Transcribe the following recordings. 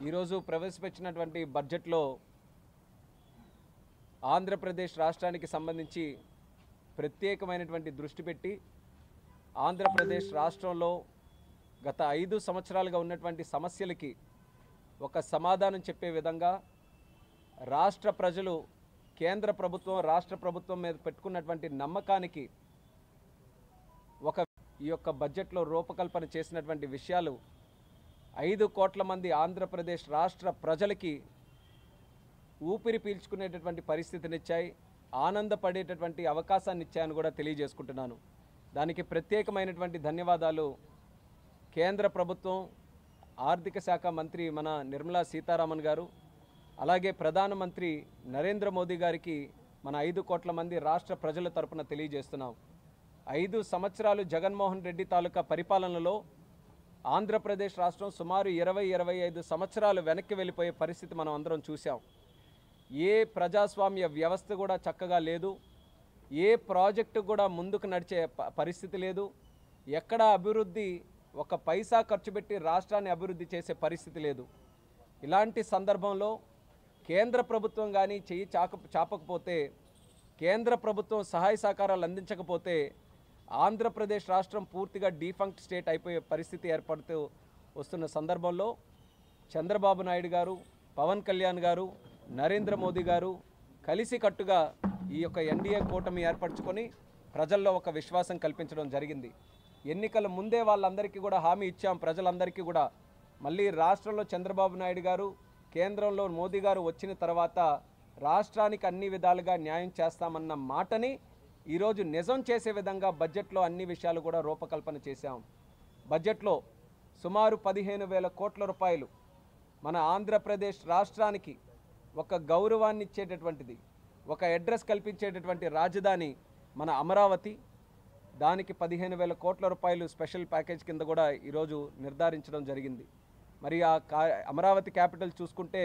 ఈరోజు ప్రవేశపెట్టినటువంటి బడ్జెట్లో ఆంధ్రప్రదేశ్ రాష్ట్రానికి సంబంధించి ప్రత్యేకమైనటువంటి దృష్టి పెట్టి ఆంధ్రప్రదేశ్ రాష్ట్రంలో గత 5 సంవత్సరాలుగా ఉన్నటువంటి సమస్యలకి ఒక సమాధానం చెప్పే విధంగా రాష్ట్ర ప్రజలు కేంద్ర ప్రభుత్వం రాష్ట్ర ప్రభుత్వం మీద పెట్టుకున్నటువంటి నమ్మకానికి ఈ యొక్క బడ్జెట్లో రూపకల్పన చేసినటువంటి విషయాలు 5 కోట్ల మంది ఆంధ్రప్రదేశ్ రాష్ట్ర ప్రజలకి ఊపిరి పీల్చుకునేటటువంటి పరిస్థితినిచ్చాయి, ఆనందపడేటటువంటి అవకాశాన్ని ఇచ్చాయని కూడా తెలియజేసుకుంటున్నాను. దానికి ప్రత్యేకమైనటువంటి ధన్యవాదాలు కేంద్ర ప్రభుత్వం ఆర్థిక శాఖ మంత్రి మన నిర్మలా సీతారామన్ గారు, అలాగే ప్రధానమంత్రి నరేంద్ర మోదీ గారికి మన 5 కోట్ల మంది రాష్ట్ర ప్రజల తరపున తెలియజేస్తున్నాం. 5 సంవత్సరాలు జగన్మోహన్ రెడ్డి తాలూకా పరిపాలనలో ఆంధ్రప్రదేశ్ రాష్ట్రం సుమారు 20-25 సంవత్సరాలు వెనక్కి వెళ్ళిపోయే పరిస్థితి మనం అందరం చూసాం. ఏ ప్రజాస్వామ్య వ్యవస్థ కూడా చక్కగా లేదు, ఏ ప్రాజెక్టు కూడా ముందుకు నడిచే పరిస్థితి లేదు, ఎక్కడ అభివృద్ధి ఒక పైసా ఖర్చు పెట్టి రాష్ట్రాన్ని అభివృద్ధి చేసే పరిస్థితి లేదు. ఇలాంటి సందర్భంలో కేంద్ర ప్రభుత్వం కానీ చెయ్యి చాపకపోతే, కేంద్ర ప్రభుత్వం సహాయ సహకారాలు అందించకపోతే ఆంధ్రప్రదేశ్ రాష్ట్రం పూర్తిగా డీఫంక్ట్ స్టేట్ అయిపోయే పరిస్థితి ఏర్పడుతూ వస్తున్న సందర్భంలో చంద్రబాబు నాయుడు గారు, పవన్ కళ్యాణ్ గారు, నరేంద్ర మోదీ గారు కలిసికట్టుగా ఈ యొక్క ఎన్డీఏ కూటమి ఏర్పరచుకొని ప్రజల్లో ఒక విశ్వాసం కల్పించడం జరిగింది. ఎన్నికల ముందే వాళ్ళందరికీ కూడా హామీ ఇచ్చాం, ప్రజలందరికీ కూడా మళ్ళీ రాష్ట్రంలో చంద్రబాబు నాయుడు గారు, కేంద్రంలో మోదీ గారు వచ్చిన తర్వాత రాష్ట్రానికి అన్ని విధాలుగా న్యాయం చేస్తామన్న మాటని ఈరోజు నిజం చేసే విధంగా బడ్జెట్లో అన్ని విషయాలు కూడా రూపకల్పన చేశాం. బడ్జెట్లో సుమారు 15,000 కోట్ల రూపాయలు మన ఆంధ్రప్రదేశ్ రాష్ట్రానికి ఒక గౌరవాన్ని ఇచ్చేటటువంటిది, ఒక అడ్రస్ కల్పించేటటువంటి రాజధాని మన అమరావతి. దానికి 15,000 కోట్ల రూపాయలు స్పెషల్ ప్యాకేజ్ కింద కూడా ఈరోజు నిర్ధారించడం జరిగింది. మరి ఆ అమరావతి క్యాపిటల్ చూసుకుంటే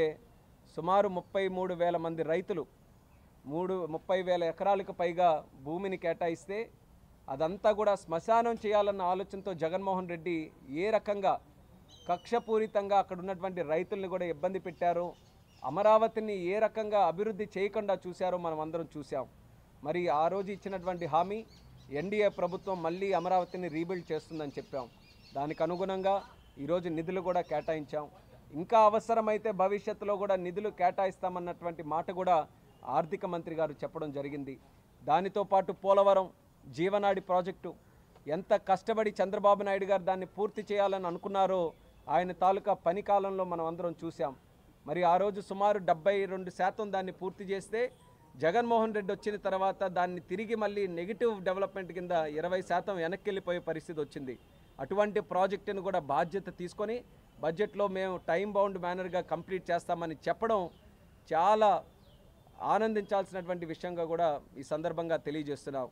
సుమారు 33,000 మంది రైతులు 30,000 ఎకరాలకు పైగా భూమిని కేటాయిస్తే అదంతా కూడా శ్మశానం చేయాలన్న ఆలోచనతో జగన్మోహన్ రెడ్డి ఏ రకంగా కక్షపూరితంగా అక్కడ ఉన్నటువంటి రైతుల్ని కూడా ఇబ్బంది పెట్టారో, అమరావతిని ఏ రకంగా అభివృద్ధి చేయకుండా చూశారో మనం అందరం చూసాం. మరి ఆ రోజు ఇచ్చినటువంటి హామీ ఎన్డీఏ ప్రభుత్వం మళ్ళీ అమరావతిని రీబిల్డ్ చేస్తుందని చెప్పాం. దానికి అనుగుణంగా ఈరోజు నిధులు కూడా కేటాయించాం. ఇంకా అవసరమైతే భవిష్యత్తులో కూడా నిధులు కేటాయిస్తామన్నటువంటి మాట కూడా ఆర్థిక మంత్రి గారు చెప్పడం జరిగింది. దానితో పాటు పోలవరం జీవనాడి ప్రాజెక్టు ఎంత కష్టపడి చంద్రబాబు నాయుడు గారు దాన్ని పూర్తి చేయాలని అనుకున్నారో ఆయన తాలూకా పని కాలంలో మనం అందరం చూసాం. మరి ఆ రోజు సుమారు 72% దాన్ని పూర్తి చేస్తే జగన్మోహన్ రెడ్డి వచ్చిన తర్వాత దాన్ని తిరిగి మళ్ళీ నెగిటివ్ డెవలప్మెంట్ కింద 20% వెనక్కి వెళ్ళిపోయే పరిస్థితి వచ్చింది. అటువంటి ప్రాజెక్టును కూడా బాధ్యత తీసుకొని బడ్జెట్లో మేము టైం బౌండ్ మేనర్గా కంప్లీట్ చేస్తామని చెప్పడం చాలా ఆనందించాల్సినటువంటి విషయంగా కూడా ఈ సందర్భంగా తెలియజేస్తున్నాం.